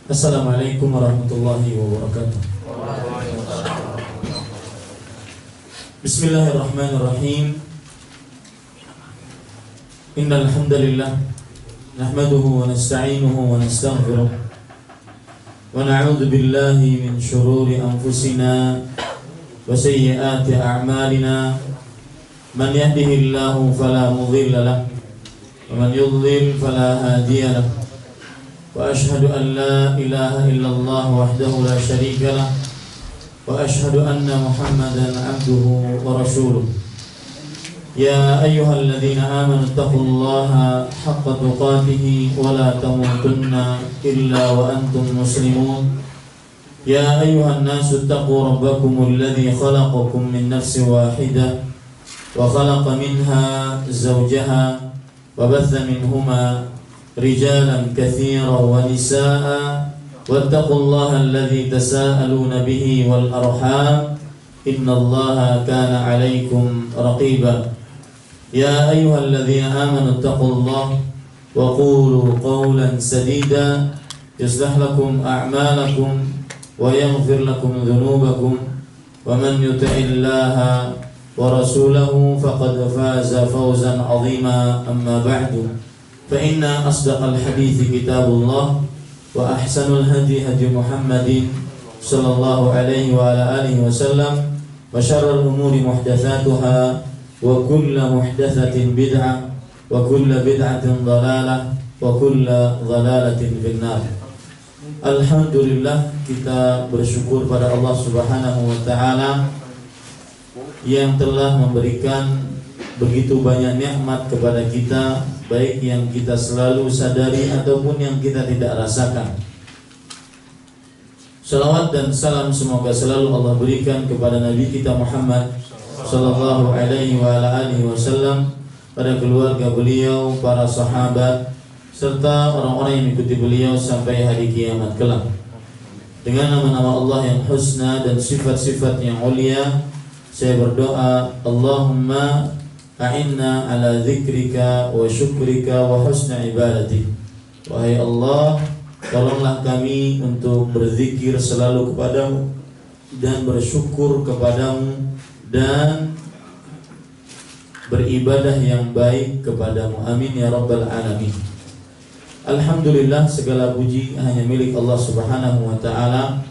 Assalamualaikum warahmatullahi wabarakatuh. Bismillahirrahmanirrahim. Innal hamdalillah nahmaduhu wa nasta'inuhu wa nastaghfiruh wa na'udzu billahi min shururi anfusina wa sayyiati a'malina. Man yahdihillahu fala mudilla lahu wa man yudlil fala hadiya lahu. Wa ashhadu an la ilaha illallah wahdahu la syarika lah wa ashhadu anna Muhammadan abduhu wa rasuluh. Ya ayyuhalladzina amanu taqullaha haqqa tuqatih wa la tamutunna illa wa antum muslimun. Ya ayyuhan nasu taqu rabbakumul ladzi khalaqakum min nafsin wahidah wa khalaqa minha zawjaha wa batha minhuma rijalan katsiran wa nisaa wattaqullaha alladzi tasaaluna bihi wal arham innallaha kana 'alaikum raqiba. Ya ayyuhalladzina amanu taqullaha wa qulu qawlan sadida yuslih lakum a'malakum wa yaghfir lakum dhunubakum wa man yuti'illaha wa rasulahu faqad faza fawzan 'azima. Amma ba'du. فإن أصدق الحديث كتاب الله وأحسن الهدي هدي محمد صلى الله عليه وعلى آله وسلم وشر الأمور محدثاتها وكل محدثة بدعة وكل بدعة ضلالة وكل ضلالة في النار. Alhamdulillah, kita bersyukur pada Allah Subhanahu wa taala yang telah memberikan begitu banyak nikmat kepada kita, baik yang kita selalu sadari ataupun yang kita tidak rasakan. Salawat dan salam semoga selalu Allah berikan kepada Nabi kita Muhammad sallallahu alaihi wa ala alihi wasallam, pada keluarga beliau, para sahabat, serta orang-orang yang mengikuti beliau sampai hari kiamat kelak. Dengan nama-nama Allah yang husna dan sifat-sifat yang mulia, saya berdoa, Allahumma a'inna ala dzikrika wa syukrika wa husna ibadatik. Wahai Allah, tolonglah kami untuk berzikir selalu kepadamu dan bersyukur kepadamu dan beribadah yang baik kepadamu. Amin ya rabbal alamin. Alhamdulillah, segala puji hanya milik Allah Subhanahu wa taala.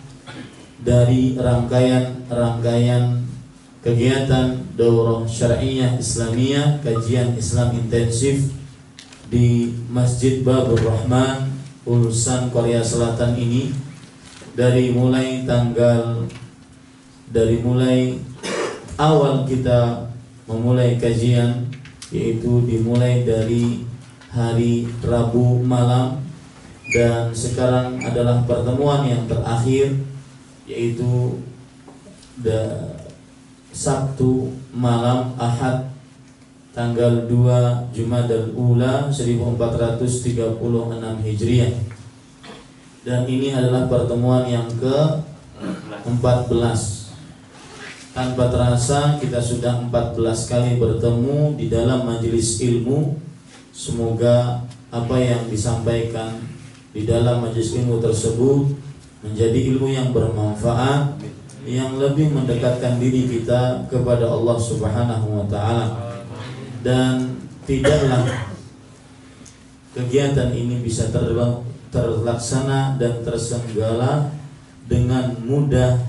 Dari rangkaian kegiatan Daurah Syar'iyyah Islamiyah, kajian Islam intensif di Masjid Babur Rahman, Ulsan, Korea Selatan ini, dari mulai awal kita memulai kajian, yaitu dimulai dari hari Rabu malam, dan sekarang adalah pertemuan yang terakhir, yaitu Sabtu malam Ahad tanggal 2 Jumadal Ula 1436 Hijriah. Dan ini adalah pertemuan yang ke-14. Tanpa terasa kita sudah 14 kali bertemu di dalam majelis ilmu. Semoga apa yang disampaikan di dalam majelis ilmu tersebut menjadi ilmu yang bermanfaat, yang lebih mendekatkan diri kita kepada Allah Subhanahu wa taala. Dan tidaklah kegiatan ini bisa terlaksana dan tersenggala dengan mudah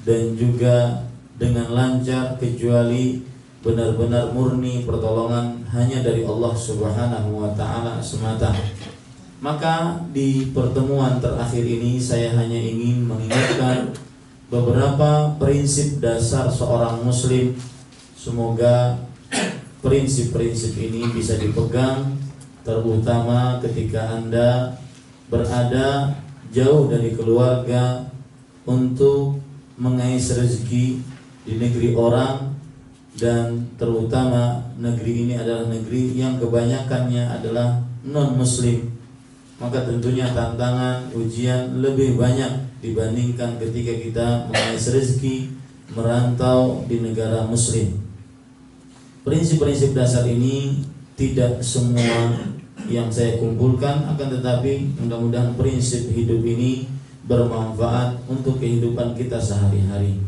dan juga dengan lancar kecuali benar-benar murni pertolongan hanya dari Allah Subhanahu wa taala semata. Maka di pertemuan terakhir ini saya hanya ingin mengingatkan beberapa prinsip dasar seorang muslim. Semoga prinsip-prinsip ini bisa dipegang, terutama ketika Anda berada jauh dari keluarga, untuk mengais rezeki di negeri orang, dan terutama negeri ini adalah negeri yang kebanyakannya adalah non-muslim. Maka tentunya tantangan, ujian lebih banyak dibandingkan ketika kita mengais rezeki merantau di negara muslim. Prinsip-prinsip dasar ini tidak semua yang saya kumpulkan, akan tetapi mudah-mudahan prinsip hidup ini bermanfaat untuk kehidupan kita sehari-hari.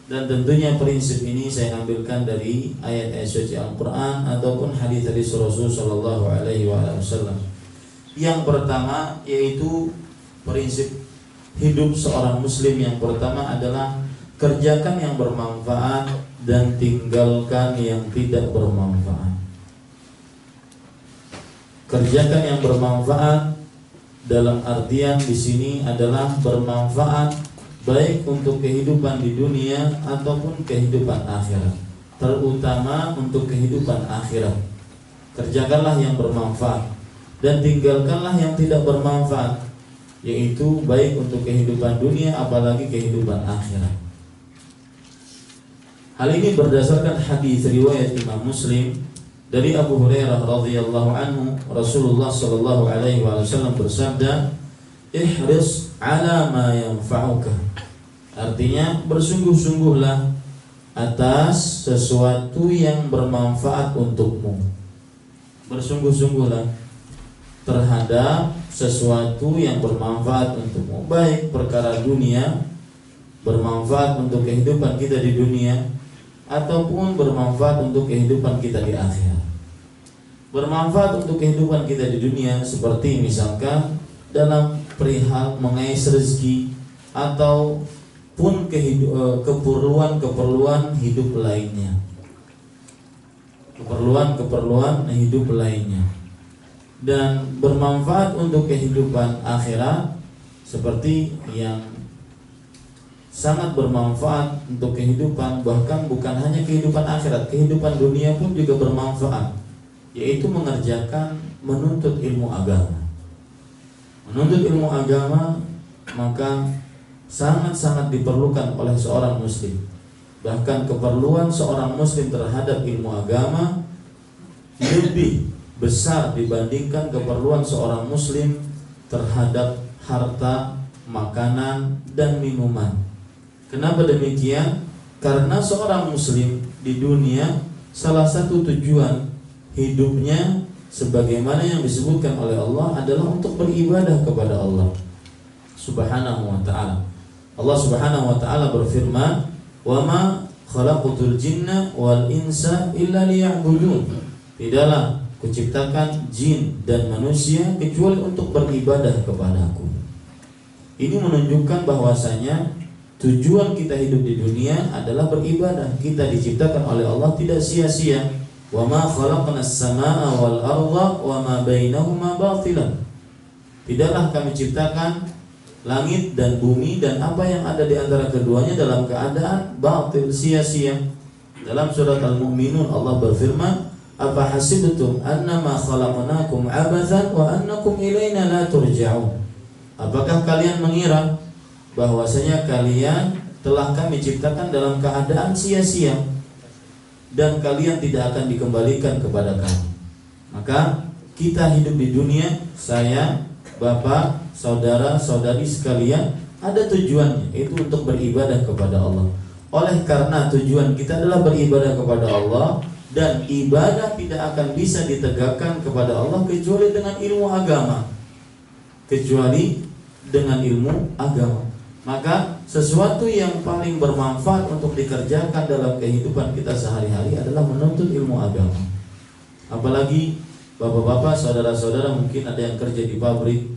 Dan tentunya prinsip ini saya ambilkan dari ayat-ayat suci Al-Quran ataupun hadis-hadis Rasul Sallallahu Alaihi Wasallam. Yang pertama yaitu prinsip hidup seorang muslim yang pertama adalah kerjakan yang bermanfaat dan tinggalkan yang tidak bermanfaat. Kerjakan yang bermanfaat dalam artian di sini adalah bermanfaat baik untuk kehidupan di dunia ataupun kehidupan akhirat, terutama untuk kehidupan akhirat. Kerjakanlah yang bermanfaat dan tinggalkanlah yang tidak bermanfaat, yaitu baik untuk kehidupan dunia apalagi kehidupan akhirat. Hal ini berdasarkan hadis riwayat Imam Muslim dari Abu Hurairah radhiyallahu anhu, Rasulullah sallallahu alaihi wasallam bersabda, "Ihris 'ala ma yanfa'uka." Artinya, bersungguh-sungguhlah atas sesuatu yang bermanfaat untukmu. Bersungguh-sungguhlah terhadap sesuatu yang bermanfaat untukmu, baik perkara dunia, bermanfaat untuk kehidupan kita di dunia, ataupun bermanfaat untuk kehidupan kita di akhirat. Bermanfaat untuk kehidupan kita di dunia seperti misalkan dalam perihal mengais rezeki ataupun keperluan-keperluan hidup lainnya. Keperluan-keperluan hidup lainnya. Dan bermanfaat untuk kehidupan akhirat seperti yang sangat bermanfaat untuk kehidupan, bahkan bukan hanya kehidupan akhirat, kehidupan dunia pun juga bermanfaat, yaitu mengerjakan menuntut ilmu agama. Menuntut ilmu agama maka sangat-sangat diperlukan oleh seorang muslim. Bahkan keperluan seorang muslim terhadap ilmu agama lebih besar dibandingkan keperluan seorang muslim terhadap harta, makanan, dan minuman. Kenapa demikian? Karena seorang muslim di dunia salah satu tujuan hidupnya sebagaimana yang disebutkan oleh Allah adalah untuk beribadah kepada Allah Subhanahu wa ta'ala. Allah Subhanahu wa ta'ala berfirman, "Wa ma khalaqtul jinna wal insa illa liya'budun." Tidaklah kuciptakan jin dan manusia kecuali untuk beribadah kepadaku. Ini menunjukkan bahwasanya tujuan kita hidup di dunia adalah beribadah. Kita diciptakan oleh Allah tidak sia-sia. Wa ma khalaqnas samaa'a wal arda wa ma bainahuma batilan. Tidaklah kami ciptakan langit dan bumi dan apa yang ada di antara keduanya dalam keadaan batil, sia-sia. Dalam surat Al-Mu'minun Allah berfirman, "Apa hasibtum annama khalaqnakum abathan wa annakum ilaina la turja'un." Apakah kalian mengira bahwasanya kalian telah kami ciptakan dalam keadaan sia-sia dan kalian tidak akan dikembalikan kepada kami? Maka kita hidup di dunia, saya, bapak, saudara, saudari sekalian, ada tujuannya, yaitu untuk beribadah kepada Allah. Oleh karena tujuan kita adalah beribadah kepada Allah, dan ibadah tidak akan bisa ditegakkan kepada Allah kecuali dengan ilmu agama. Maka sesuatu yang paling bermanfaat untuk dikerjakan dalam kehidupan kita sehari-hari adalah menuntut ilmu agama. Apalagi bapak-bapak, saudara-saudara, mungkin ada yang kerja di pabrik.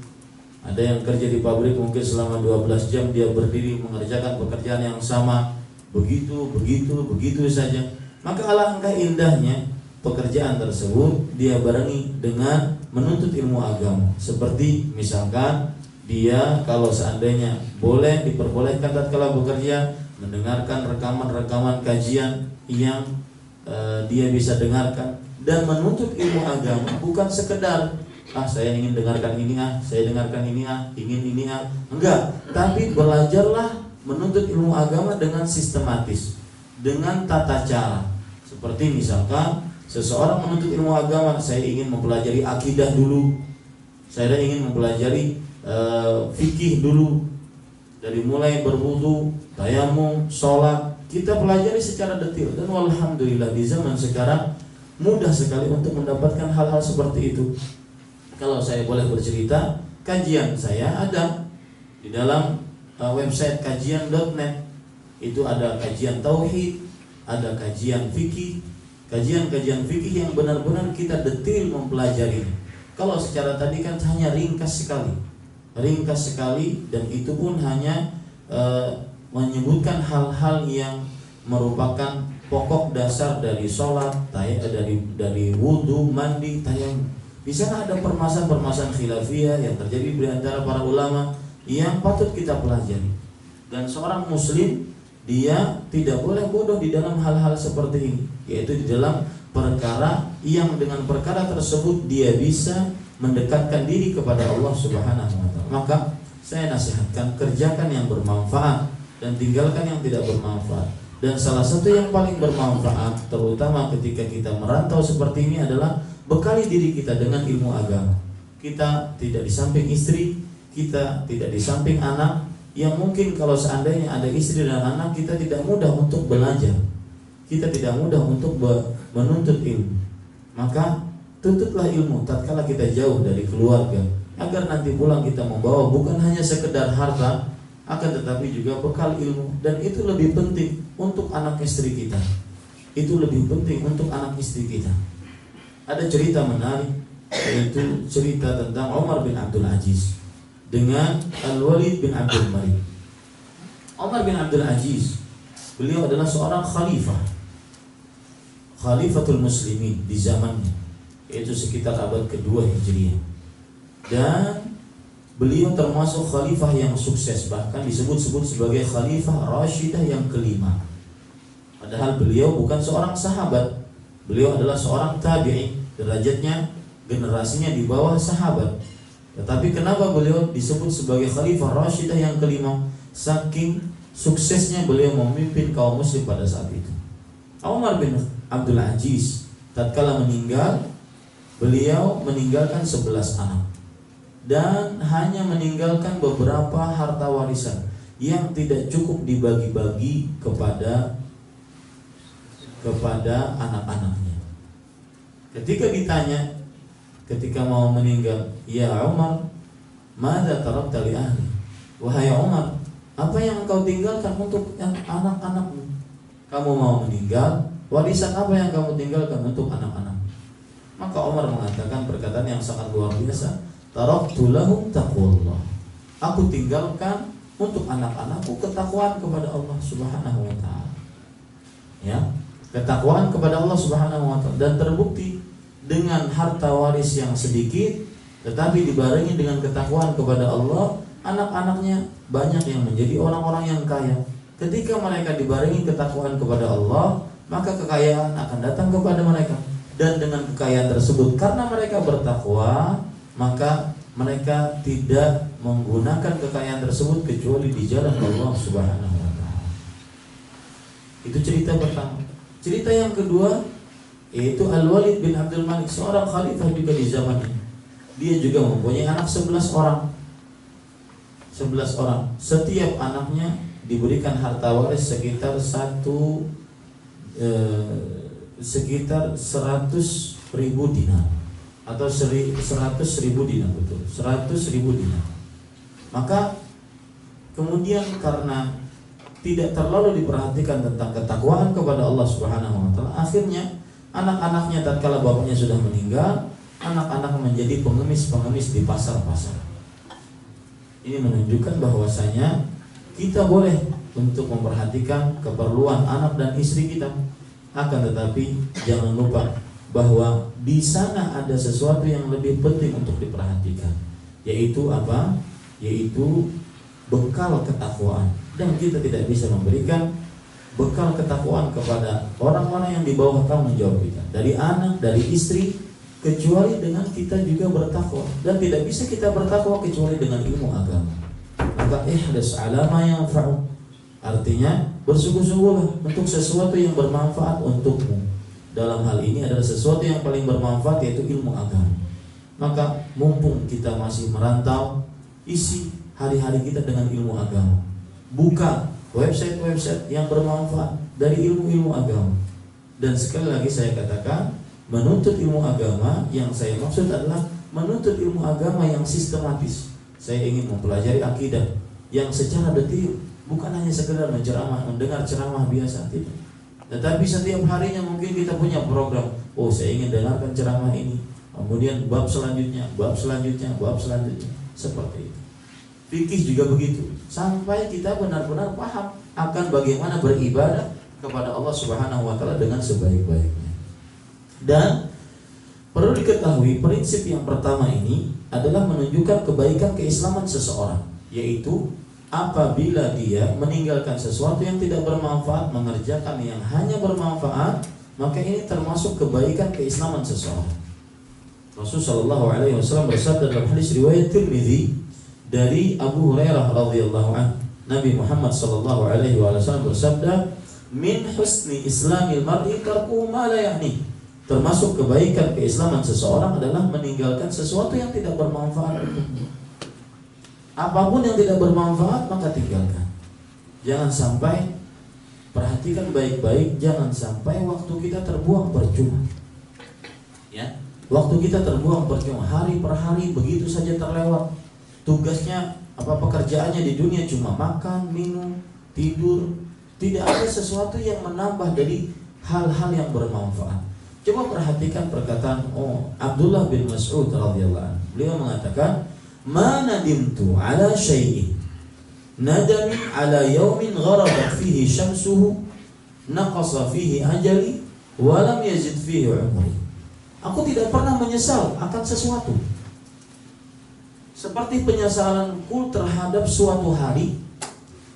Ada yang kerja di pabrik mungkin selama 12 jam dia berdiri mengerjakan pekerjaan yang sama, begitu saja. Maka alangkah indahnya pekerjaan tersebut dia barengi dengan menuntut ilmu agama. Seperti misalkan dia kalau seandainya boleh diperbolehkan tatkala bekerja mendengarkan rekaman-rekaman kajian yang dia bisa dengarkan, dan menuntut ilmu agama bukan sekedar saya ingin dengarkan ini saya dengarkan ini ingin ini enggak, tapi belajarlah menuntut ilmu agama dengan sistematis, dengan tata cara. Seperti misalkan seseorang menuntut ilmu agama, saya ingin mempelajari akidah dulu, saya ingin mempelajari fikih dulu, dari mulai berwudu, tayamum, sholat, kita pelajari secara detail. Dan alhamdulillah di zaman sekarang mudah sekali untuk mendapatkan hal-hal seperti itu. Kalau saya boleh bercerita, kajian saya ada di dalam website kajian.net. Itu ada kajian tauhid, ada kajian fikih, kajian-kajian fikih yang benar-benar kita detil mempelajari. Kalau secara tadi kan hanya ringkas sekali, dan itu pun hanya menyebutkan hal-hal yang merupakan pokok dasar dari sholat, dari wudhu, mandi, tayamum. Di sana ada permasalahan-permasalahan khilafiyah yang terjadi di antara para ulama yang patut kita pelajari. Dan seorang muslim, dia tidak boleh bodoh di dalam hal-hal seperti ini, yaitu di dalam perkara yang dengan perkara tersebut dia bisa mendekatkan diri kepada Allah Subhanahu wa taala. Maka saya nasihatkan, kerjakan yang bermanfaat dan tinggalkan yang tidak bermanfaat. Dan salah satu yang paling bermanfaat, terutama ketika kita merantau seperti ini, adalah bekali diri kita dengan ilmu agama. Kita tidak di samping istri, kita tidak di samping anak, yang mungkin kalau seandainya ada istri dan anak, kita tidak mudah untuk belajar, kita tidak mudah untuk menuntut ilmu. Maka tuntutlah ilmu tatkala kita jauh dari keluarga, agar nanti pulang kita membawa bukan hanya sekedar harta, akan tetapi juga bekal ilmu. Dan itu lebih penting untuk anak istri kita, itu lebih penting untuk anak istri kita. Ada cerita menarik, yaitu cerita tentang Umar bin Abdul Aziz dengan Al-Walid bin Abdul Malik. Umar bin Abdul Aziz, beliau adalah seorang khalifatul muslimin di zamannya, yaitu sekitar abad kedua Hijriah. Dan beliau termasuk khalifah yang sukses, bahkan disebut-sebut sebagai khalifah Rashidah yang kelima. Padahal beliau bukan seorang sahabat, beliau adalah seorang tabi'i, derajatnya, generasinya di bawah sahabat. Tetapi kenapa beliau disebut sebagai khalifah Rashidah yang kelima? Saking suksesnya beliau memimpin kaum muslim pada saat itu. Umar bin Abdul Aziz tatkala meninggal, beliau meninggalkan 11 anak dan hanya meninggalkan beberapa harta warisan yang tidak cukup dibagi-bagi kepada anak-anaknya. Ketika ditanya ketika mau meninggal, "Ya Umar, madza tarakta li ahli?" Wahai Umar, apa yang engkau tinggalkan untuk anak-anakmu? Kamu mau meninggal, warisan apa yang kamu tinggalkan untuk anak-anak? Maka Umar mengatakan perkataan yang sangat luar biasa, "Taraktu lahum taqwallah." Aku tinggalkan untuk anak-anakku ketakwaan kepada Allah Subhanahu wa taala. Ya, ketakwaan kepada Allah Subhanahu wa taala. Dan terbukti dengan harta waris yang sedikit tetapi dibarengi dengan ketakwaan kepada Allah, anak-anaknya banyak yang menjadi orang-orang yang kaya. Ketika mereka dibarengi ketakwaan kepada Allah, maka kekayaan akan datang kepada mereka. Dan dengan kekayaan tersebut, karena mereka bertakwa, maka mereka tidak menggunakan kekayaan tersebut kecuali di jalan Allah Subhanahu wa taala. Itu cerita pertama. Cerita yang kedua yaitu Al-Walid bin Abdul Malik, seorang khalifah juga di zamannya. Dia juga mempunyai anak 11 orang. 11 orang. Setiap anaknya diberikan harta waris sekitar 100.000 dinar atau 100.000 dinar, betul, 100.000 dinar. Maka kemudian karena tidak terlalu diperhatikan tentang ketakwaan kepada Allah Subhanahu wa taala, akhirnya anak-anaknya tatkala bapaknya sudah meninggal, anak-anak menjadi pengemis-pengemis di pasar-pasar. Ini menunjukkan bahwasanya kita boleh untuk memperhatikan keperluan anak dan istri kita. Akan tetapi jangan lupa bahwa di sana ada sesuatu yang lebih penting untuk diperhatikan, yaitu apa? Yaitu bekal ketakwaan. Dan kita tidak bisa memberikan bekal ketakwaan kepada orang-orang yang di bawah tanggung jawab kita, dari anak, dari istri, kecuali dengan kita juga bertakwa. Dan tidak bisa kita bertakwa kecuali dengan ilmu agama. Maka ihdas ala ma yanfa'u, artinya bersungguh-sungguhlah untuk sesuatu yang bermanfaat untukmu. Dalam hal ini adalah sesuatu yang paling bermanfaat, yaitu ilmu agama. Maka mumpung kita masih merantau, isi hari-hari kita dengan ilmu agama. Buka website-website yang bermanfaat dari ilmu-ilmu agama. Dan sekali lagi saya katakan, menuntut ilmu agama yang saya maksud adalah menuntut ilmu agama yang sistematis. Saya ingin mempelajari akidah yang secara detil, bukan hanya sekedar mendengar ceramah biasa, tidak. Tetapi setiap harinya mungkin kita punya program. Oh, saya ingin dengarkan ceramah ini, kemudian bab selanjutnya, bab selanjutnya, bab selanjutnya, seperti itu. Fikih juga begitu, sampai kita benar-benar paham akan bagaimana beribadah kepada Allah Subhanahu wa taala dengan sebaik-baiknya. Dan perlu diketahui, prinsip yang pertama ini adalah menunjukkan kebaikan keislaman seseorang, yaitu apabila dia meninggalkan sesuatu yang tidak bermanfaat, mengerjakan yang hanya bermanfaat, maka ini termasuk kebaikan keislaman seseorang. Rasulullah SAW bersabda dalam hadis riwayat Tirmidzi dari Abu Hurairah radhiyallahu anhu, Nabi Muhammad SAW bersabda, min husni islamil mar'i tarku ma la ya'ni. Termasuk kebaikan keislaman seseorang adalah meninggalkan sesuatu yang tidak bermanfaat. Apapun yang tidak bermanfaat maka tinggalkan. Jangan sampai, perhatikan baik-baik, jangan sampai waktu kita terbuang percuma. Ya, waktu kita terbuang percuma, hari per hari begitu saja terlewat. Tugasnya pekerjaannya di dunia cuma makan, minum, tidur. Tidak ada sesuatu yang menambah dari hal-hal yang bermanfaat. Coba perhatikan perkataan Abdullah bin Mas'ud radhiyallahu anhu. Beliau mengatakan, "Ma nadimtu ala syai'in nadami ala yawmin gharabat fihi syamsuhu naqasa fihi ajali wa lam yazid fihi umri." Aku tidak pernah menyesal akan sesuatu seperti penyesalanku terhadap suatu hari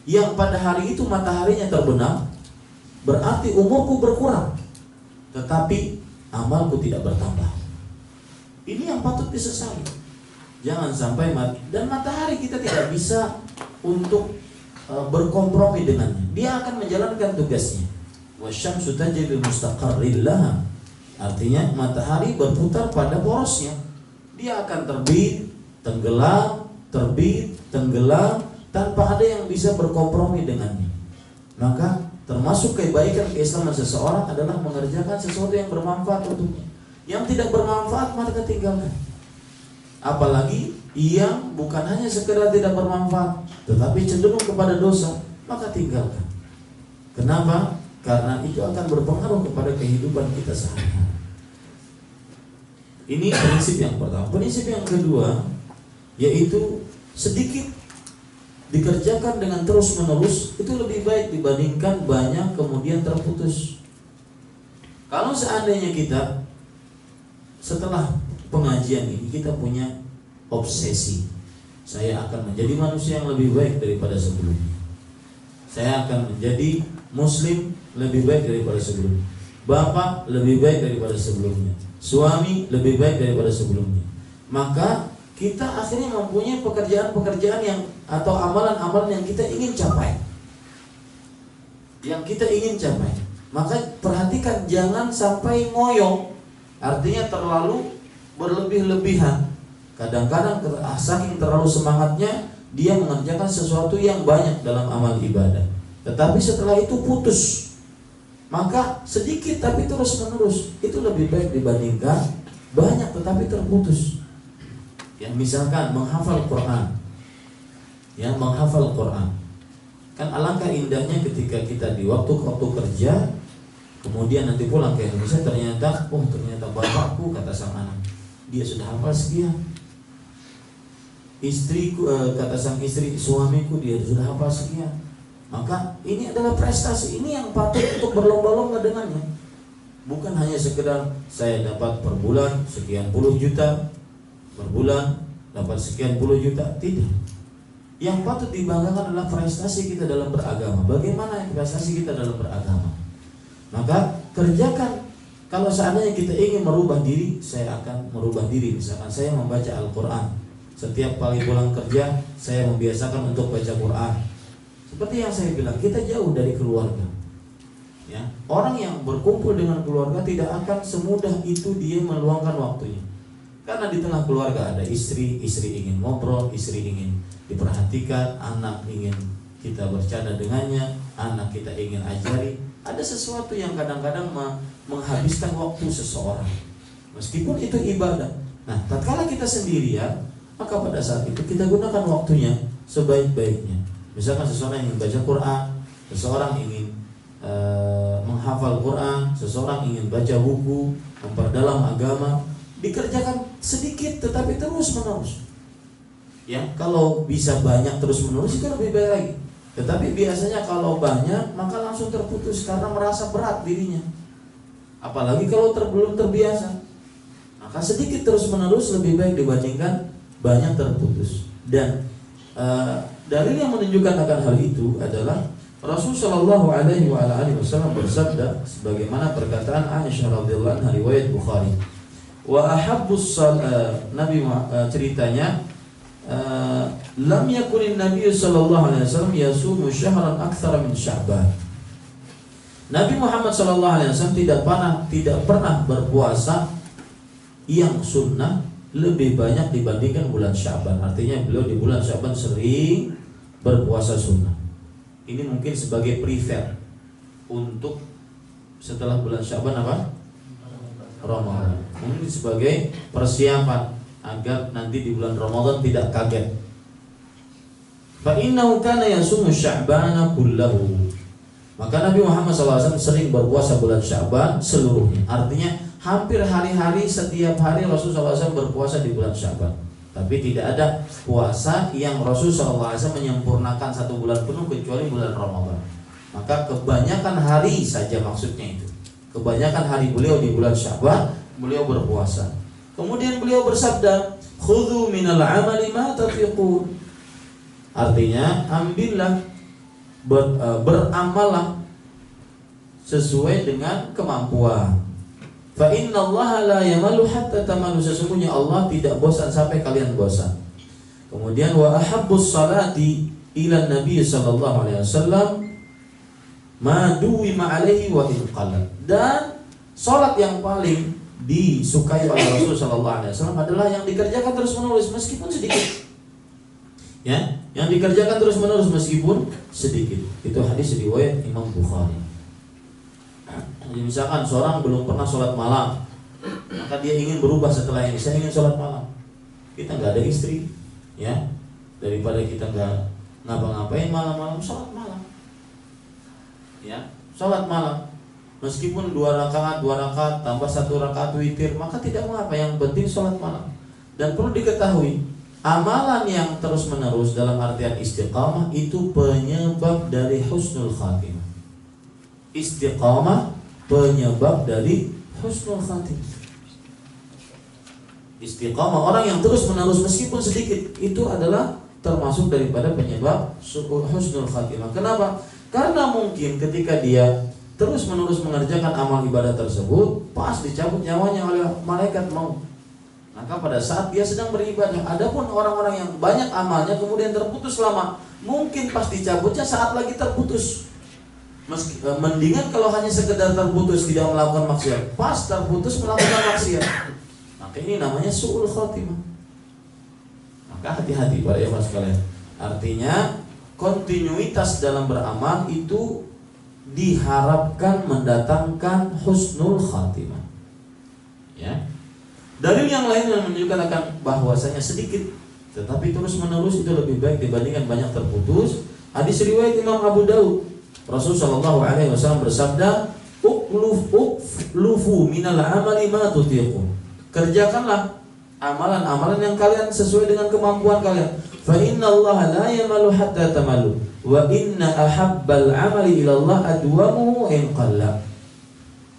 yang pada hari itu mataharinya terbenam, berarti umurku berkurang, tetapi amalku tidak bertambah. Ini yang patut disesali. Jangan sampai dan matahari kita tidak bisa untuk berkompromi dengannya. Dia akan menjalankan tugasnya. Wasyamsu tajri mustaqarril laha. Artinya matahari berputar pada porosnya. Dia akan terbit, tenggelam, terbit, tenggelam, tanpa ada yang bisa berkompromi dengannya. Maka termasuk kebaikan keislaman seseorang adalah mengerjakan sesuatu yang bermanfaat untuknya. Yang tidak bermanfaat maka tinggalkan. Apalagi yang bukan hanya sekedar tidak bermanfaat, tetapi cenderung kepada dosa, maka tinggalkan. Kenapa? Karena itu akan berpengaruh kepada kehidupan kita sehari-hari. Ini prinsip yang pertama. Prinsip yang kedua, yaitu sedikit dikerjakan dengan terus-menerus itu lebih baik dibandingkan banyak kemudian terputus. Kalau seandainya kita setelah pengajian ini kita punya obsesi, saya akan menjadi manusia yang lebih baik daripada sebelumnya, saya akan menjadi muslim lebih baik daripada sebelumnya, bapak lebih baik daripada sebelumnya, suami lebih baik daripada sebelumnya, maka kita akhirnya mempunyai pekerjaan-pekerjaan yang atau amalan-amalan yang kita ingin capai. Maka perhatikan, jangan sampai ngoyo. Artinya terlalu berlebih-lebihan. Kadang-kadang saking terlalu semangatnya dia mengerjakan sesuatu yang banyak dalam amal ibadah. Tetapi setelah itu putus. Maka sedikit tapi terus-menerus itu lebih baik dibandingkan banyak tetapi terputus. Yang misalkan menghafal Quran, kan alangkah indahnya ketika kita di waktu kerja, kemudian nanti pulang ke Indonesia ternyata bapakku, kata sang anak, dia sudah hafal sekian, istriku, kata sang istri, suamiku, dia sudah hafal sekian. Maka ini adalah prestasi, ini yang patut untuk berlomba-lomba dengannya. Bukan hanya sekedar saya dapat per bulan sekian puluh juta, per bulan dapat sekian puluh juta, tidak. Yang patut dibanggakan adalah prestasi kita dalam beragama. Bagaimana prestasi kita dalam beragama? Maka kerjakan. Kalau seandainya kita ingin merubah diri, saya akan merubah diri. Misalkan saya membaca Al-Quran, setiap kali pulang kerja saya membiasakan untuk baca Quran. Seperti yang saya bilang, kita jauh dari keluarga, ya. Orang yang berkumpul dengan keluarga tidak akan semudah itu dia meluangkan waktunya. Karena di tengah keluarga ada istri ingin ngobrol, istri ingin diperhatikan, anak ingin kita bercanda dengannya, anak kita ingin ajari. Ada sesuatu yang kadang-kadang menghabiskan waktu seseorang. Meskipun itu ibadah, Nah, tatkala kita sendirian, maka pada saat itu kita gunakan waktunya sebaik-baiknya. Misalkan seseorang ingin baca Quran, seseorang ingin menghafal Quran, seseorang ingin baca buku, memperdalam agama, dikerjakan sedikit tetapi terus menerus. Ya, kalau bisa banyak terus menerus itu lebih baik lagi. Tetapi biasanya kalau banyak maka langsung terputus karena merasa berat dirinya. Apalagi kalau belum terbiasa. Maka sedikit terus menerus lebih baik dibandingkan banyak terputus. Dan dalil yang menunjukkan akan hal itu adalah Rasulullah SAW bersabda sebagaimana perkataan Aisyah radhiyallahu anha riwayat Bukhari. Wa ahabbus Nabi ceritanya lam yakunin Nabi sallallahu alaihi wasallam yasumu syahran aktsara min Sya'ban. Nabi Muhammad sallallahu alaihi wasallam tidak pernah berpuasa yang sunnah lebih banyak dibandingkan bulan Sya'ban. Artinya beliau di bulan Sya'ban sering berpuasa sunnah. Ini mungkin sebagai prefer untuk setelah bulan Sya'ban apa? Ramadan. Mungkin sebagai persiapan agar nanti di bulan Ramadan tidak kaget. Fa innahu kana yasumu Sya'bana kullahu. Maka Nabi Muhammad SAW sering berpuasa bulan Sya'ban seluruhnya. Artinya hampir hari-hari, setiap hari Rasulullah SAW berpuasa di bulan Sya'ban. Tapi tidak ada puasa yang Rasulullah SAW menyempurnakan satu bulan penuh kecuali bulan Ramadan. Maka kebanyakan hari saja maksudnya itu. Kebanyakan hari beliau di bulan Sya'ban beliau berpuasa. Kemudian beliau bersabda, "Khudhu minal amali ma tatiqun." Artinya, ambillah, beramallah sesuai dengan kemampuan. Fa innallaha la yamalu hatta tamalu. Sesungguhnya Allah tidak bosan sampai kalian bosan. Kemudian wa ahabbus salati ila Nabi sallallahu alaihi wasallam ma duwima alaihi wa in qallat. Dan salat yang paling disukai oleh Rasul sallallahu alaihi wasallam adalah yang dikerjakan terus-menerus meskipun sedikit. Ya, yang dikerjakan terus-menerus meskipun sedikit. Itu hadis riwayat Imam Bukhari. Jadi misalkan seorang belum pernah sholat malam, maka dia ingin berubah setelah ini. Saya ingin sholat malam. Kita nggak ada istri, ya. Daripada kita nggak ngapa-ngapain malam-malam, sholat malam. Ya, sholat malam. Meskipun 2 rakaat tambah 1 rakaat witir, maka tidak mengapa. Yang penting sholat malam. Dan perlu diketahui, amalan yang terus-menerus dalam artian istiqamah itu penyebab dari husnul khatimah. Istiqamah penyebab dari husnul khatimah. Istiqamah, orang yang terus menerus meskipun sedikit, itu adalah termasuk daripada penyebab husnul khatimah. Kenapa? Karena mungkin ketika dia terus menerus mengerjakan amal ibadah tersebut, pas dicabut nyawanya oleh malaikat maut, maka pada saat dia sedang beribadah. Adapun orang-orang yang banyak amalnya kemudian terputus lama, mungkin pas dicabutnya saat lagi terputus. Mendingan kalau hanya sekedar terputus tidak melakukan maksiat, pas terputus melakukan maksiat, maka ini namanya su'ul khotimah. Maka hati-hati para ikhwan sekalian. Artinya kontinuitas dalam beramal itu diharapkan mendatangkan husnul khatimah. Ya. Dalil yang lain yang menunjukkan akan bahwasanya sedikit tetapi terus menerus itu lebih baik dibandingkan banyak terputus. Hadis riwayat Imam Abu Daud. Rasulullah SAW bersabda, "Uklufu minal amali ma tutiqun." Kerjakanlah amalan-amalan yang kalian sesuai dengan kemampuan kalian. Fa innallaha la yamalu hatta tamalu wa inna ahabbal amali ila Allah adwamuhu in qalla.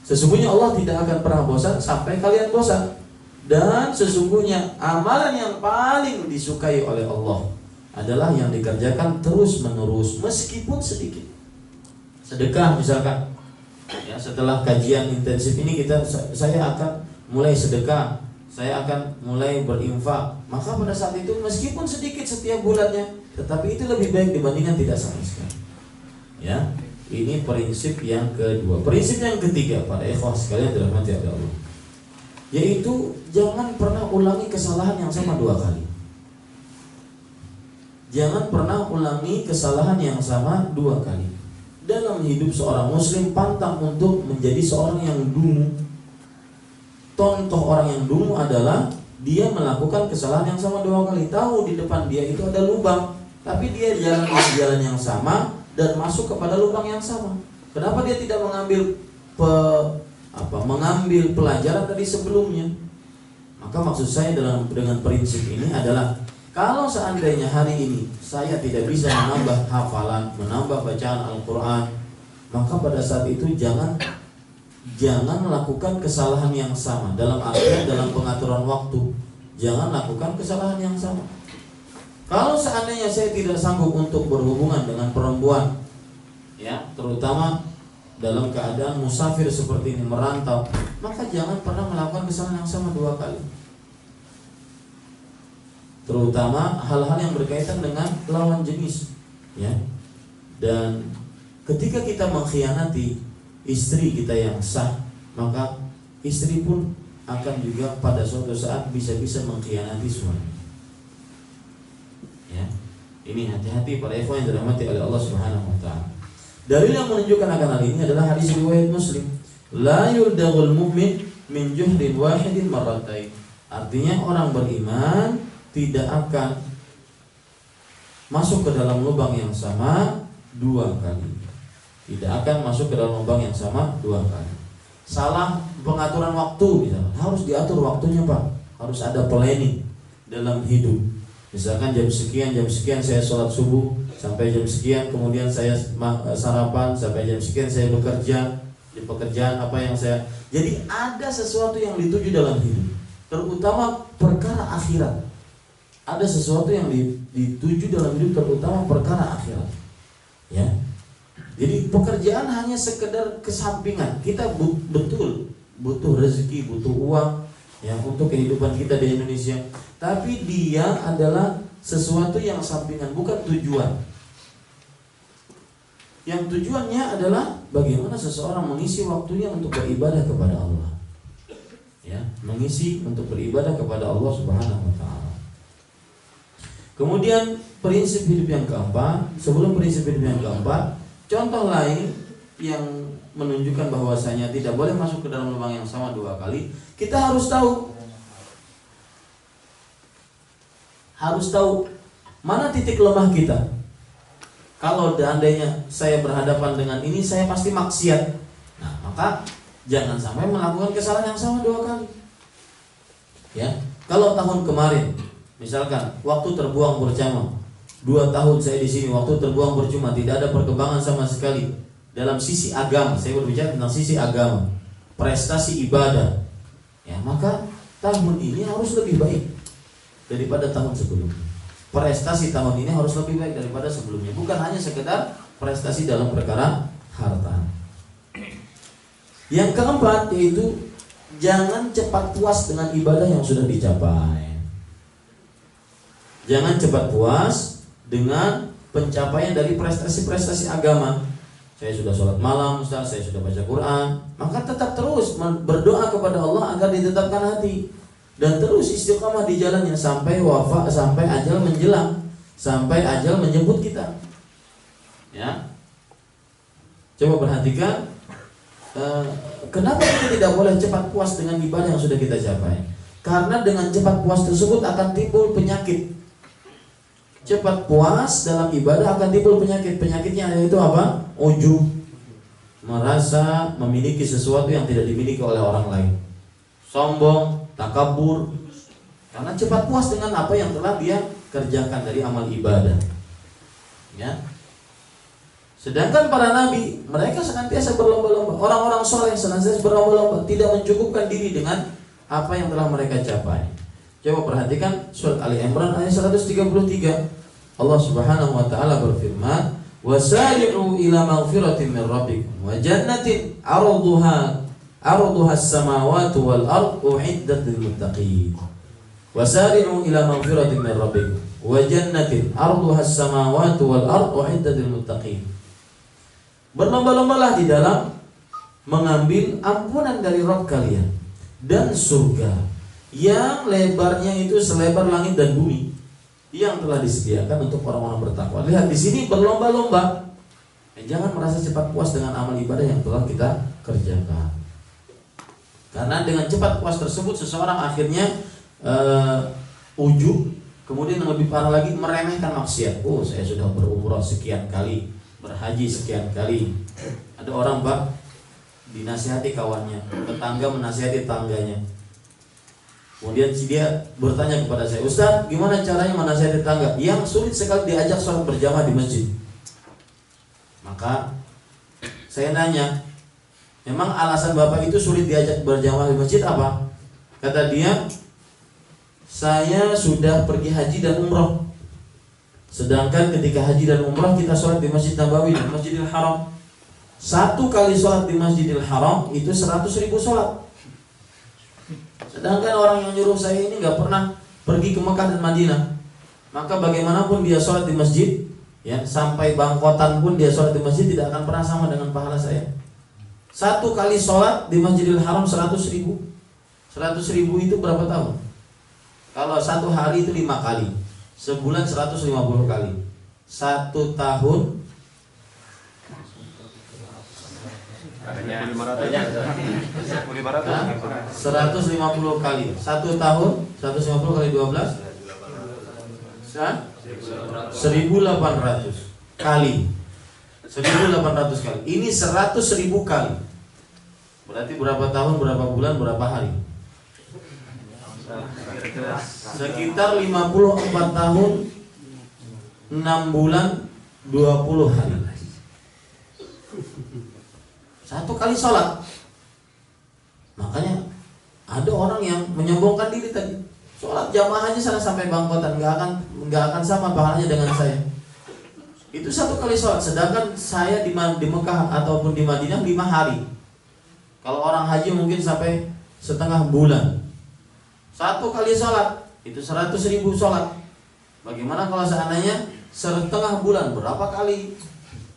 Sesungguhnya Allah tidak akan pernah bosan sampai kalian bosan. Dan sesungguhnya amalan yang paling disukai oleh Allah adalah yang dikerjakan terus-menerus meskipun sedikit. Sedekah misalkan, ya, setelah kajian intensif ini saya akan mulai sedekah, saya akan mulai berinfak. Maka pada saat itu meskipun sedikit setiap bulannya, tetapi itu lebih baik dibandingkan tidak sama sekali. Ya, ini prinsip yang kedua. Prinsip yang ketiga, para ikhwah sekalian dirahmati Allah, yaitu jangan pernah ulangi kesalahan yang sama 2 kali. Jangan pernah ulangi kesalahan yang sama 2 kali. Dalam hidup seorang muslim pantang untuk menjadi seorang yang dungu. Contoh orang yang dungu adalah dia melakukan kesalahan yang sama 2 kali. Tahu di depan dia itu ada lubang, tapi dia jalan di jalan yang sama dan masuk kepada lubang yang sama. Kenapa dia tidak mengambil mengambil pelajaran dari sebelumnya? Maka maksud saya dengan prinsip ini adalah, kalau seandainya hari ini saya tidak bisa menambah hafalan, menambah bacaan Al-Quran, maka pada saat itu jangan melakukan kesalahan yang sama. Dalam artian dalam pengaturan waktu, jangan lakukan kesalahan yang sama. Kalau seandainya saya tidak sanggup untuk berhubungan dengan perempuan, ya, terutama dalam keadaan musafir seperti ini, merantau, maka jangan pernah melakukan kesalahan yang sama 2 kali. Terutama hal-hal yang berkaitan dengan lawan jenis, ya. Dan ketika kita mengkhianati istri kita yang sah, maka istri pun akan juga pada suatu saat bisa-bisa mengkhianati suami. Ya, ini hati-hati para ikhwan yang dirahmati oleh Allah Subhanahu wa taala. Dalil yang menunjukkan akan hal ini adalah hadis riwayat Muslim, la yuldagul mu'min min juhdin wahidin marratain. Artinya orang beriman tidak akan masuk ke dalam lubang yang sama 2 kali. Tidak akan masuk ke dalam lubang yang sama 2 kali. Salah pengaturan waktu misalnya, harus diatur waktunya Pak. Harus ada planning dalam hidup. Misalkan jam sekian saya sholat subuh, sampai jam sekian kemudian saya sarapan, sampai jam sekian saya bekerja di pekerjaan apa yang saya. Jadi ada sesuatu yang dituju dalam hidup, terutama perkara akhirat. Ada sesuatu yang dituju dalam hidup, terutama perkara akhirat. Ya. Jadi pekerjaan hanya sekedar kesampingan. Kita betul butuh rezeki, butuh uang, ya, untuk kehidupan kita di Indonesia. Tapi dia adalah sesuatu yang sampingan, bukan tujuan. Yang tujuannya adalah bagaimana seseorang mengisi waktunya untuk beribadah kepada Allah. Ya, mengisi untuk beribadah kepada Allah Subhanahu wa taala. Kemudian prinsip hidup yang keempat, sebelum prinsip hidup yang keempat, contoh lain yang menunjukkan bahwasanya tidak boleh masuk ke dalam lubang yang sama 2 kali. Kita harus tahu mana titik lemah kita. Kalau seandainya saya berhadapan dengan ini, saya pasti maksiat. Nah, maka jangan sampai melakukan kesalahan yang sama 2 kali. Ya, kalau tahun kemarin, misalkan waktu terbuang berjamaah, 2 tahun saya di sini, waktu terbuang percuma, tidak ada perkembangan sama sekali dalam sisi agama. Saya berbicara tentang sisi agama, prestasi ibadah. Ya, maka tahun ini harus lebih baik daripada tahun sebelumnya. Prestasi tahun ini harus lebih baik daripada sebelumnya. Bukan hanya sekedar prestasi dalam perkara harta. Yang keempat yaitu jangan cepat puas dengan ibadah yang sudah dicapai. Jangan cepat puas dengan pencapaian dari prestasi-prestasi agama. Saya sudah sholat malam, Ustaz, saya sudah baca Quran. Maka tetap terus berdoa kepada Allah agar ditetapkan hati, dan terus istiqamah di jalannya sampai wafat, sampai ajal menjelang, sampai ajal menjemput kita. Ya, coba perhatikan, kenapa kita tidak boleh cepat puas dengan ibadah yang sudah kita capai? Karena dengan cepat puas tersebut akan timbul penyakit. Cepat puas dalam ibadah akan timbul penyakit. Penyakitnya yaitu apa? Ujub, merasa memiliki sesuatu yang tidak dimiliki oleh orang lain, sombong, takabur, karena cepat puas dengan apa yang telah dia kerjakan dari amal ibadah. Ya. Sedangkan para nabi, mereka senantiasa berlomba-lomba. Orang-orang soleh senantiasa berlomba-lomba, tidak mencukupkan diri dengan apa yang telah mereka capai. Coba perhatikan surat Ali Imran ayat 133. Allah Subhanahu wa taala berfirman, "Wasari'u ila maghfiratin min rabbikum wa jannatin 'arduha as-samawati wal ardu u'iddat lil muttaqin." Wasari'u ila maghfiratin min rabbikum wa jannatin 'arduha as-samawati wal ardu u'iddat lil muttaqin. Berlomba-lombalah di dalam mengambil ampunan dari Rabb kalian dan surga yang lebarnya itu selebar langit dan bumi, yang telah disediakan untuk orang-orang bertakwa. Lihat di sini berlomba-lomba. Jangan merasa cepat puas dengan amal ibadah yang telah kita kerjakan. Karena dengan cepat puas tersebut seseorang akhirnya ujub, kemudian yang lebih parah lagi meremehkan maksiat. Oh, saya sudah berumrah sekian kali, berhaji sekian kali. Ada orang Pak dinasihati kawannya, tetangga menasihati tetangganya. Kemudian dia bertanya kepada saya, Ustaz, gimana caranya menasihati tetangga yang sulit sekali diajak sholat berjamaah di masjid? Maka saya nanya, memang alasan Bapak itu sulit diajak berjamaah di masjid apa? Kata dia, saya sudah pergi haji dan umrah. Sedangkan ketika haji dan umrah kita sholat di Masjid Nabawi dan Masjidil Haram. Satu kali sholat di Masjidil Haram itu 100.000 sholat. Sedangkan orang yang nyuruh saya ini gak pernah pergi ke Mekah dan Madinah. Maka bagaimanapun dia sholat di masjid, ya, sampai bangkotan pun dia sholat di masjid tidak akan pernah sama dengan pahala saya. Satu kali sholat di Masjidil Haram 100.000. 100.000 itu berapa tahun? Kalau satu hari itu 5 kali, sebulan 150 kali. Satu tahun 150 kali. Satu tahun 150 kali 12 1.800 kali. 1.800 kali. Ini 100.000 kali. Berarti berapa tahun, berapa bulan, berapa hari? Sekitar 54 tahun 6 bulan 20 hari. Satu kali sholat. Makanya ada orang yang menyombongkan diri tadi, sholat jamaah aja sana sampai bangkotan, nggak akan sama pahalanya dengan saya. Itu satu kali sholat. Sedangkan saya di Mekah ataupun di Madinah 5 hari. Kalau orang haji mungkin sampai setengah bulan. Satu kali sholat itu 100.000 sholat. Bagaimana kalau seandainya setengah bulan, berapa kali,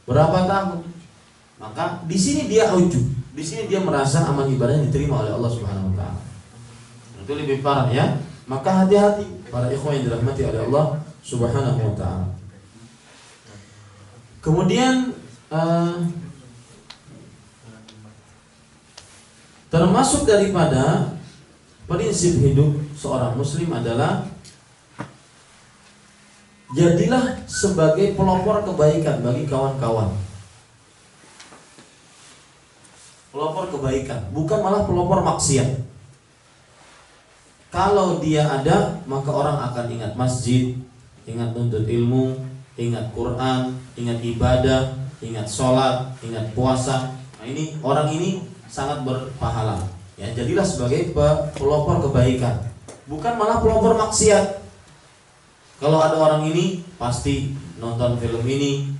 berapa tahun? Maka di sini dia ujub, di sini dia merasa amal ibadahnya diterima oleh Allah Subhanahu wa taala. Itu lebih parah ya. Maka hati-hati para ikhwan yang dirahmati oleh Allah Subhanahu wa taala. Kemudian termasuk daripada prinsip hidup seorang muslim adalah jadilah sebagai pelopor kebaikan bagi kawan-kawan. Pelopor kebaikan, bukan malah pelopor maksiat. Kalau dia ada, maka orang akan ingat masjid, ingat nuntut ilmu, ingat Quran, ingat ibadah, ingat sholat, ingat puasa. Nah ini orang ini sangat berpahala. Ya, jadilah sebagai pelopor kebaikan, bukan malah pelopor maksiat. Kalau ada orang ini pasti nonton film ini,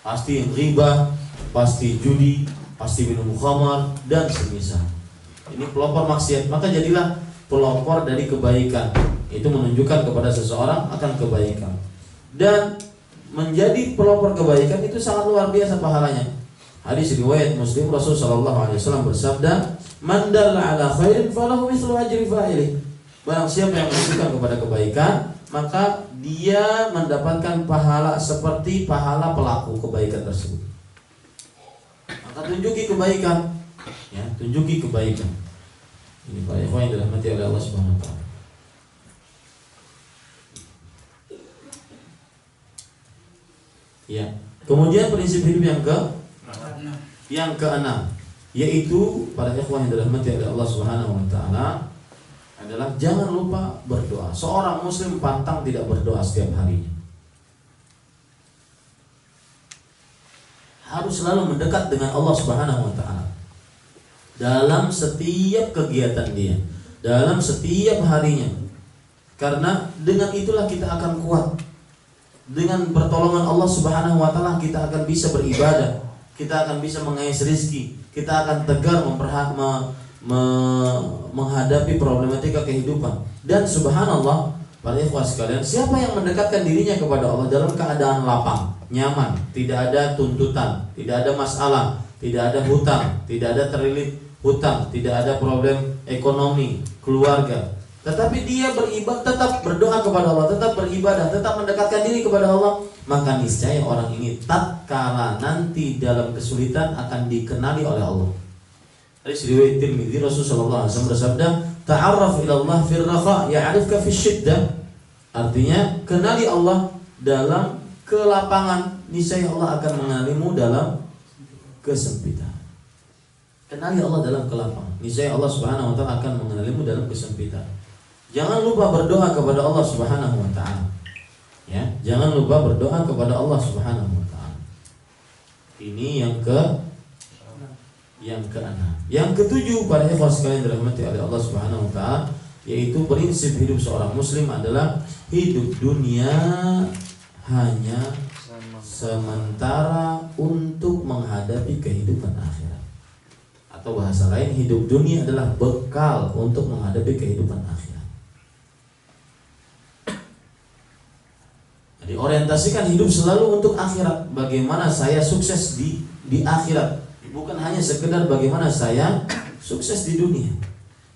pasti ghibah, pasti judi, pasti minum khamar dan semisal. Ini pelopor maksiat, maka jadilah pelopor dari kebaikan. Itu menunjukkan kepada seseorang akan kebaikan. Dan menjadi pelopor kebaikan itu sangat luar biasa pahalanya. Hadis riwayat Muslim, Rasul sallallahu alaihi wasallam bersabda, "Man dalla ala khairin falahu mithlu ajri fa'ilih." Barang siapa yang menunjukkan kepada kebaikan, maka dia mendapatkan pahala seperti pahala pelaku kebaikan tersebut. Maka tunjuki kebaikan, ya, tunjuki kebaikan. Ini para ikhwan yang dirahmati oleh Allah Subhanahu wa taala. Ya. Kemudian prinsip hidup yang keenam, yaitu para ikhwan yang dirahmati oleh Allah Subhanahu wa taala adalah jangan lupa berdoa. Seorang muslim pantang tidak berdoa setiap harinya. Harus selalu mendekat dengan Allah Subhanahu wa taala dalam setiap kegiatan dia, dalam setiap harinya. Karena dengan itulah kita akan kuat. Dengan pertolongan Allah Subhanahu wa taala kita akan bisa beribadah, kita akan bisa mengais rezeki, kita akan tegar menghadapi problematika kehidupan. Dan subhanallah, para ikhwah sekalian, siapa yang mendekatkan dirinya kepada Allah dalam keadaan lapang, nyaman, tidak ada tuntutan, tidak ada masalah, tidak ada hutang, tidak ada terlilit hutang, tidak ada problem ekonomi, keluarga, tetapi dia beribadah, tetap berdoa kepada Allah, tetap beribadah, tetap mendekatkan diri kepada Allah, maka niscaya orang ini tatkala nanti dalam kesulitan akan dikenali oleh Allah. Hadis riwayat Tirmidzi, Rasulullah SAW bersabda, ta'arraf ila Allah fil raqa ya'rifka fil syiddah. Artinya kenali Allah dalam kelapangan, niscaya Allah akan mengenalimu dalam kesempitan. Kenali Allah dalam kelapangan, niscaya Allah Subhanahu wa taala akan mengenalimu dalam kesempitan. Jangan lupa berdoa kepada Allah Subhanahu wa taala. Ya, jangan lupa berdoa kepada Allah Subhanahu wa taala. Ini yang keenam. Yang ketujuh, para ikhwah sekalian dirahmati oleh Allah Subhanahu wa taala, yaitu prinsip hidup seorang muslim adalah hidup dunia hanya sementara untuk menghadapi kehidupan akhirat. Atau bahasa lain, hidup dunia adalah bekal untuk menghadapi kehidupan akhirat. Jadi orientasikan hidup selalu untuk akhirat. Bagaimana saya sukses di akhirat, bukan hanya sekedar bagaimana saya sukses di dunia.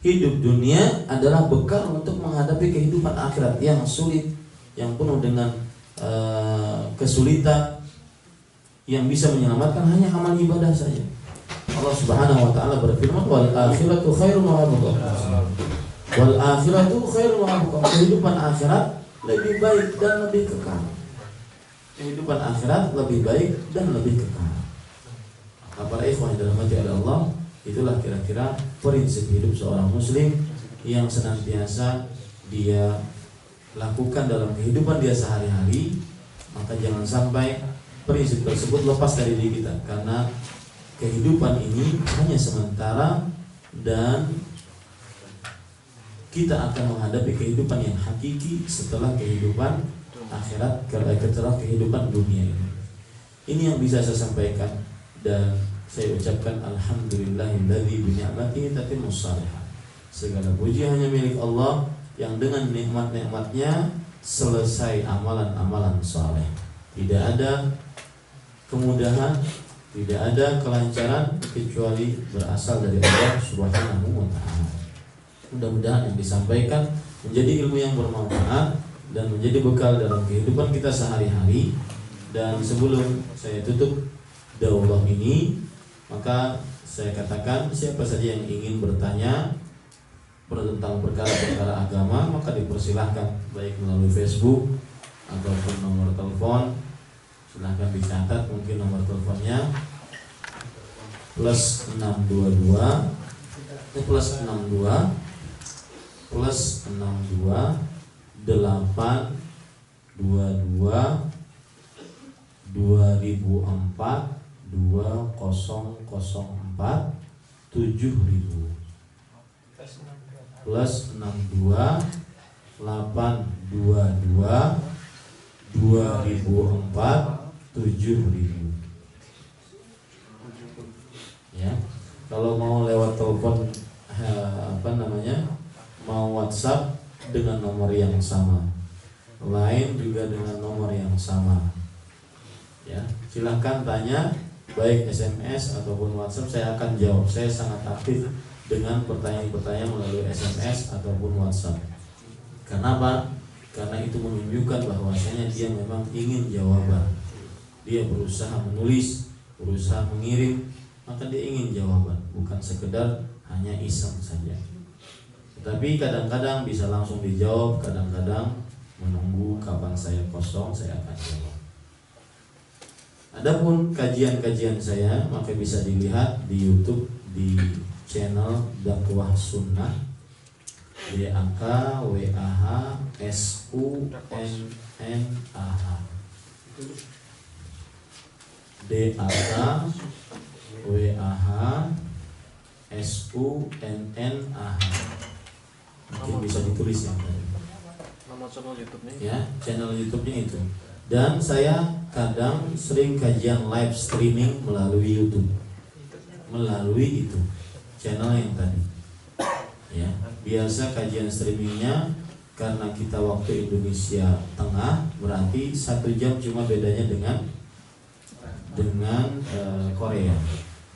Hidup dunia adalah bekal untuk menghadapi kehidupan akhirat yang sulit, yang penuh dengan kesulitan. Yang bisa menyelamatkan hanya amal ibadah saja. Allah Subhanahu wa taala berfirman, wal akhiratu khairun wa abqa. Wal akhiratu khairun wa abqa. Kehidupan akhirat lebih baik dan lebih kekal. Kehidupan akhirat lebih baik dan lebih kekal. Para ikhwan yang dirahmati oleh Allah, itulah kira-kira prinsip hidup seorang muslim yang senantiasa dia lakukan dalam kehidupan dia sehari-hari. Maka jangan sampai prinsip tersebut lepas dari diri kita, karena kehidupan ini hanya sementara dan kita akan menghadapi kehidupan yang hakiki setelah kehidupan akhirat, setelah kehidupan dunia ini. Ini yang bisa saya sampaikan, dan saya ucapkan alhamdulillahilladzi bi ni'matihi tatimmus shalihat. Segala puji hanya milik Allah yang dengan nikmat-nikmatnya selesai amalan-amalan saleh. Tidak ada kemudahan, tidak ada kelancaran kecuali berasal dari Allah Subhanahu wa taala. Mudah-mudahan yang disampaikan menjadi ilmu yang bermanfaat dan menjadi bekal dalam kehidupan kita sehari-hari. Dan sebelum saya tutup daurah ini, maka saya katakan siapa saja yang ingin bertanya tentang perkara-perkara agama, maka dipersilahkan baik melalui Facebook ataupun nomor telepon. Silahkan dicatat mungkin nomor teleponnya plus 622 plus 62 plus 62 8 22 2004 2004 7000 plus 62 822 2004 7000. Ya, kalau mau lewat telepon mau WhatsApp dengan nomor yang sama, lain juga dengan nomor yang sama. Ya, silahkan tanya baik SMS ataupun WhatsApp, saya akan jawab. Saya sangat aktif dengan pertanyaan-pertanyaan melalui SMS ataupun WhatsApp. Kenapa? Karena itu menunjukkan bahwasanya dia memang ingin jawaban. Dia berusaha menulis, berusaha mengirim, maka dia ingin jawaban, bukan sekedar hanya iseng saja. Tetapi kadang-kadang bisa langsung dijawab, kadang-kadang menunggu kapan saya kosong, saya akan jawab. Adapun kajian-kajian saya maka bisa dilihat di YouTube di channel Dakwah Sunnah, DAKWAHSUNNAH, DAKWAHSUNNAH. Mungkin bisa ditulis yang tadi. Nama channel YouTube-nya? Ya, channel YouTube-nya itu. Dan saya kadang sering kajian live streaming melalui YouTube, melalui itu channel yang tadi. Ya, biasa kajian streamingnya karena kita waktu Indonesia Tengah, berarti 1 jam cuma bedanya dengan Korea.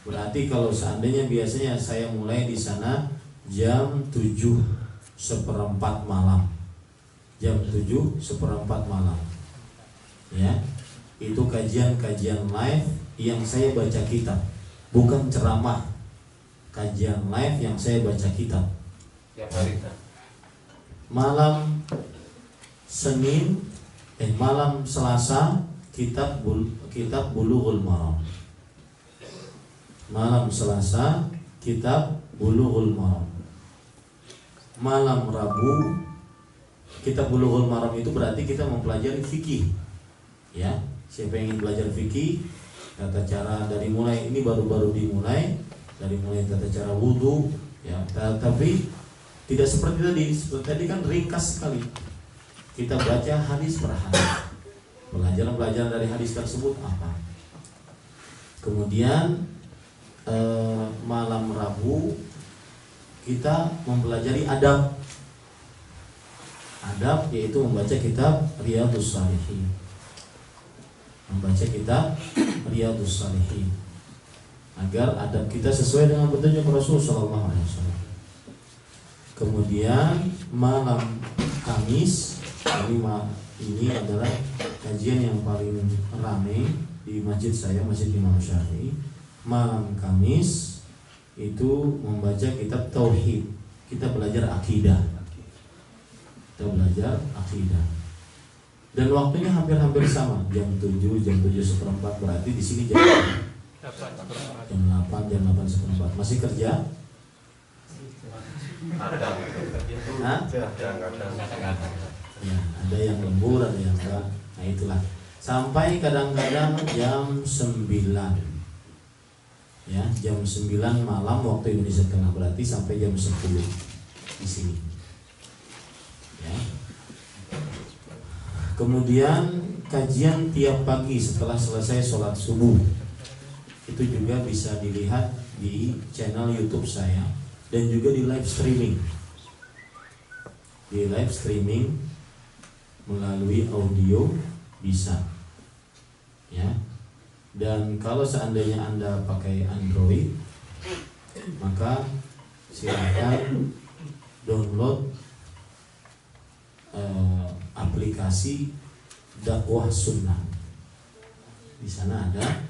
Berarti kalau seandainya biasanya saya mulai di sana jam 7:15 malam, jam 7:15 malam. Ya, itu kajian-kajian live yang saya baca kitab, bukan ceramah. Kajian live yang saya baca kitab. Tiap hari. Malam malam Selasa kitab Bulughul Maram. Malam Selasa kitab Bulughul Maram. Malam Rabu kitab Bulughul Maram itu berarti kita mempelajari fikih. Ya, siapa yang ingin belajar fikih, tata cara dari mulai ini baru-baru dimulai, dari mulai tata cara wudhu, ya. Tapi tidak seperti tadi. Seperti tadi kan ringkas sekali. Kita baca hadis per hadis. Pelajaran-pelajaran dari hadis tersebut apa? Kemudian malam Rabu kita mempelajari adab. Adab yaitu membaca kitab Riyadhus Shalihin. Membaca kitab Riyadhus Shalihin agar adab kita sesuai dengan petunjuk Rasul sallallahu alaihi wasallam. Kemudian malam Kamis ini adalah kajian yang paling ramai di masjid saya, Masjid Imam Syafi'i. Malam Kamis itu membaca kitab Tauhid. Kita belajar akidah. Dan waktunya hampir-hampir sama, jam 7, jam 7:15, berarti di sini jam 8, jam 8:15. Masih kerja? Ya, ada yang lembur, ada yang enggak. Nah itulah. Sampai kadang-kadang jam 9. Ya, jam 9 malam waktu Indonesia Tengah, berarti sampai jam 10 di sini. Ya. Kemudian kajian tiap pagi setelah selesai sholat subuh itu juga bisa dilihat di channel YouTube saya dan juga di live streaming. Di live streaming melalui audio bisa, ya. Dan kalau seandainya Anda pakai Android, maka silakan download aplikasi Dakwah Sunnah. Di sana ada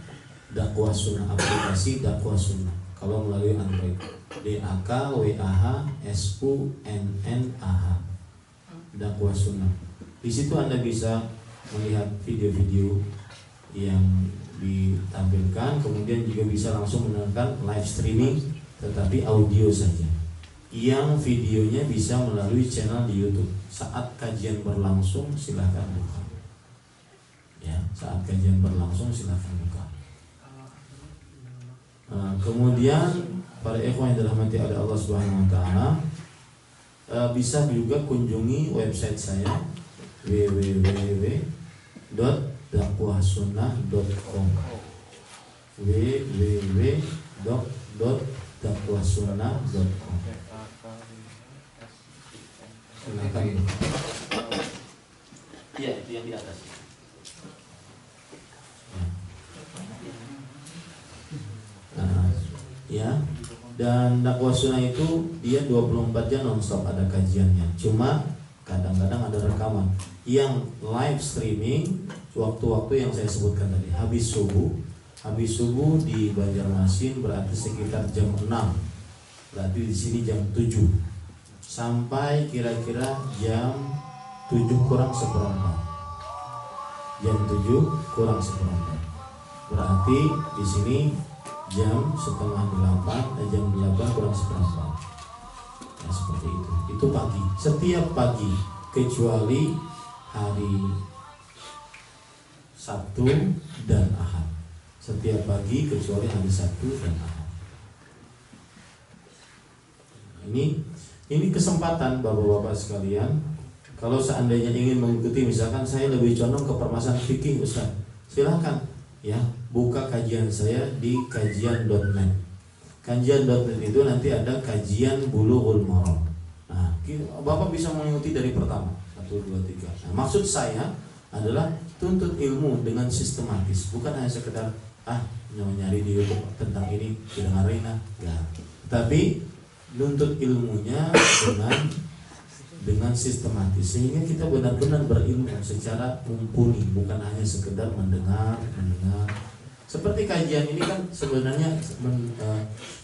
Dakwah Sunnah, aplikasi Dakwah Sunnah. Kalau melalui Android, DAKWAHSUNNAH, Dakwah Sunnah. Di situ Anda bisa melihat video-video yang ditampilkan, kemudian juga bisa langsung menonton live streaming, tetapi audio saja. Yang videonya bisa melalui channel di YouTube. Saat kajian berlangsung silahkan buka. Ya, saat kajian berlangsung silahkan buka. Kemudian para ikhwan yang dirahmati oleh Allah Subhanahu Wa Taala, bisa juga kunjungi website saya www.dakwahsunnah.com www.dakwahsunnah.com. Silakan. Iya, itu yang di atas. Ya. Dan Dakwah Sunnah itu dia 24 jam nonstop ada kajiannya. Cuma kadang-kadang ada rekaman. Yang live streaming waktu-waktu yang saya sebutkan tadi, habis subuh di Banjarmasin berarti sekitar jam 6. Berarti di sini jam 7 sampai kira-kira jam 7 kurang seperempat. Jam 7 kurang seperempat. Berarti di sini jam setengah 8 dan jam 8 kurang seperempat. Ya, seperti itu. Itu pagi. Setiap pagi kecuali hari Sabtu dan Ahad. Setiap pagi kecuali hari Sabtu dan Ahad. Ini kesempatan Bapak-bapak sekalian. Kalau seandainya ingin mengikuti, misalkan saya lebih condong ke permasalahan fikih, Ustaz, silahkan ya buka kajian saya di kajian.net. Kajian.net itu nanti ada kajian Bulughul Maram. Nah, Bapak bisa mengikuti dari pertama 1, 2, 3. Nah, maksud saya adalah tuntut ilmu dengan sistematis, bukan hanya sekedar nyari di YouTube tentang ini, dengerin ya. Tapi nuntut ilmunya dengan sistematis sehingga kita benar-benar berilmu secara mumpuni, bukan hanya sekedar mendengar. Seperti kajian ini kan sebenarnya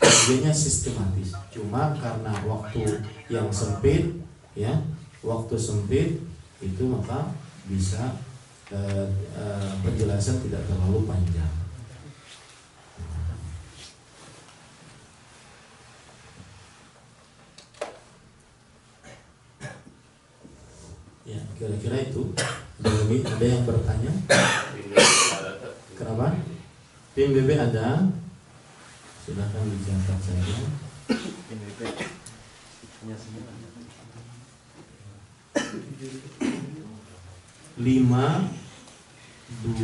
Kerjanya sistematis. Cuma karena waktu yang sempit, ya, waktu sempit itu maka bisa penjelasan tidak terlalu panjang. Ya, kira-kira itu. Ada yang bertanya? Kenapa? Tim BB ada? Silahkan dicatat saja. Tim BB hanya 5 2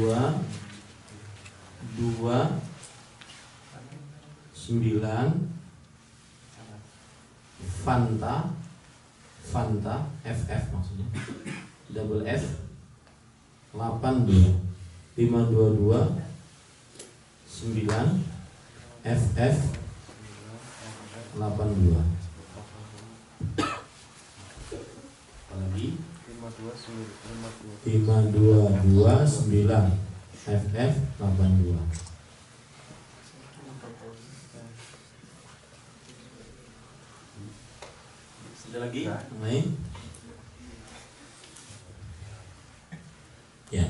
9 Fanta FF maksudnya. Double F 82 522 9 FF 82. Apalagi 522 9 FF 82. Ada lagi? Lain? Ya.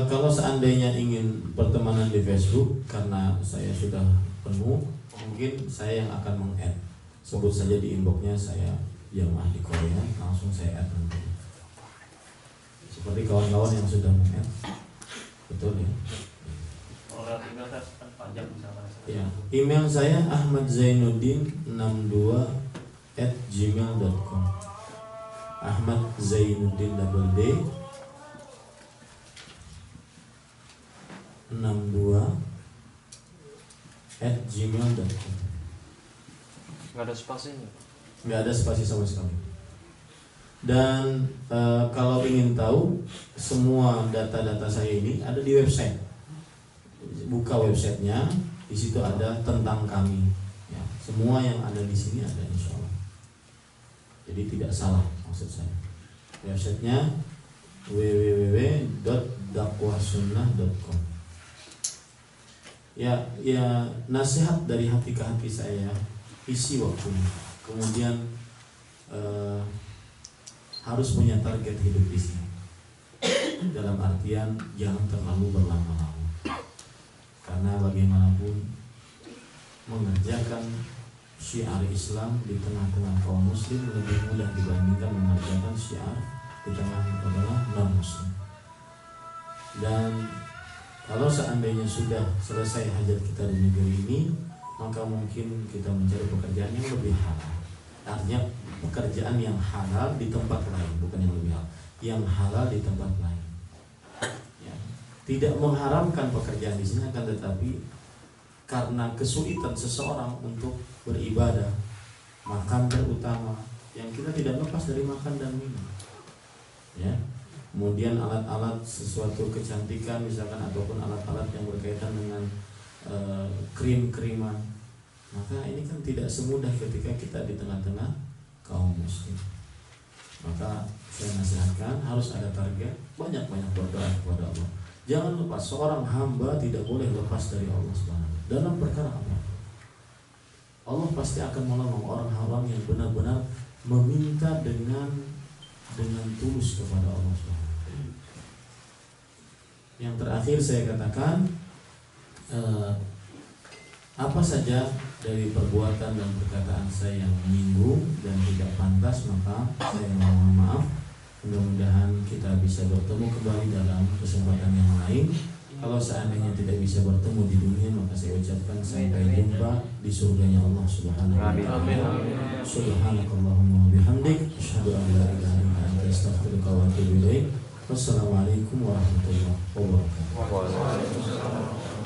Kalau seandainya ingin pertemanan di Facebook, karena saya sudah penuh, mungkin saya yang akan meng-add. Sebut saja di inboxnya saya jamaah di Korea, langsung saya add nanti. Seperti kawan-kawan yang sudah meng-add, betul ya? Ya, email saya ahmadzainuddin62@gmail.com. Ahmad Zainuddin double D 62@gmail.com. nggak ada spasinya. Nggak ada spasi sama sekali. Dan kalau ingin tahu semua data-data saya ini ada di website. Buka websitenya, di situ ada tentang kami. Ya, semua yang ada di sini ada insya Allah. Jadi tidak salah maksud saya. Websitenya www.dakwahsunnah.com. Ya nasihat dari hati ke hati saya, isi waktunya. Kemudian harus punya target hidup di sini. Dalam artian jangan terlalu berlama-lama. Karena bagaimanapun mengerjakan syiar Islam di tengah-tengah kaum muslim lebih mudah dibandingkan mengerjakan syiar di tengah adalah non-muslim. Dan kalau seandainya sudah selesai hajat kita di negeri ini, maka mungkin kita mencari pekerjaan yang lebih halal. Artinya pekerjaan yang halal di tempat lain, bukan yang lebih halal, yang halal di tempat lain. Ya. Tidak mengharamkan pekerjaan di sini, akan tetapi karena kesulitan seseorang untuk beribadah, makan terutama, yang kita tidak lepas dari makan dan minum. Ya. Kemudian alat-alat sesuatu kecantikan misalkan, ataupun alat-alat yang berkaitan dengan krim-kriman, maka ini kan tidak semudah ketika kita di tengah-tengah kaum muslim. Maka saya nasihatkan harus ada target, banyak-banyak berdoa kepada Allah. Jangan lupa, seorang hamba tidak boleh lepas dari Allah Subhanahu dalam perkara apa. Allah pasti akan menolong orang-orang yang benar-benar meminta dengan tulus kepada Allah Subhanahu. Yang terakhir saya katakan, apa saja dari perbuatan dan perkataan saya yang menyinggung dan tidak pantas, maka saya mohon maaf. Mudah-mudahan kita bisa bertemu kembali dalam kesempatan yang lain. Kalau seandainya tidak bisa bertemu di dunia, maka saya ucapkan sampai jumpa di surganya Allah Subhanahu wa ta'ala. Subhanakallahumma wa bihamdik, asyhadu an la ilaha illa anta, astaghfiruka wa atubu ilaik. Wassalamualaikum warahmatullahi wabarakatuh.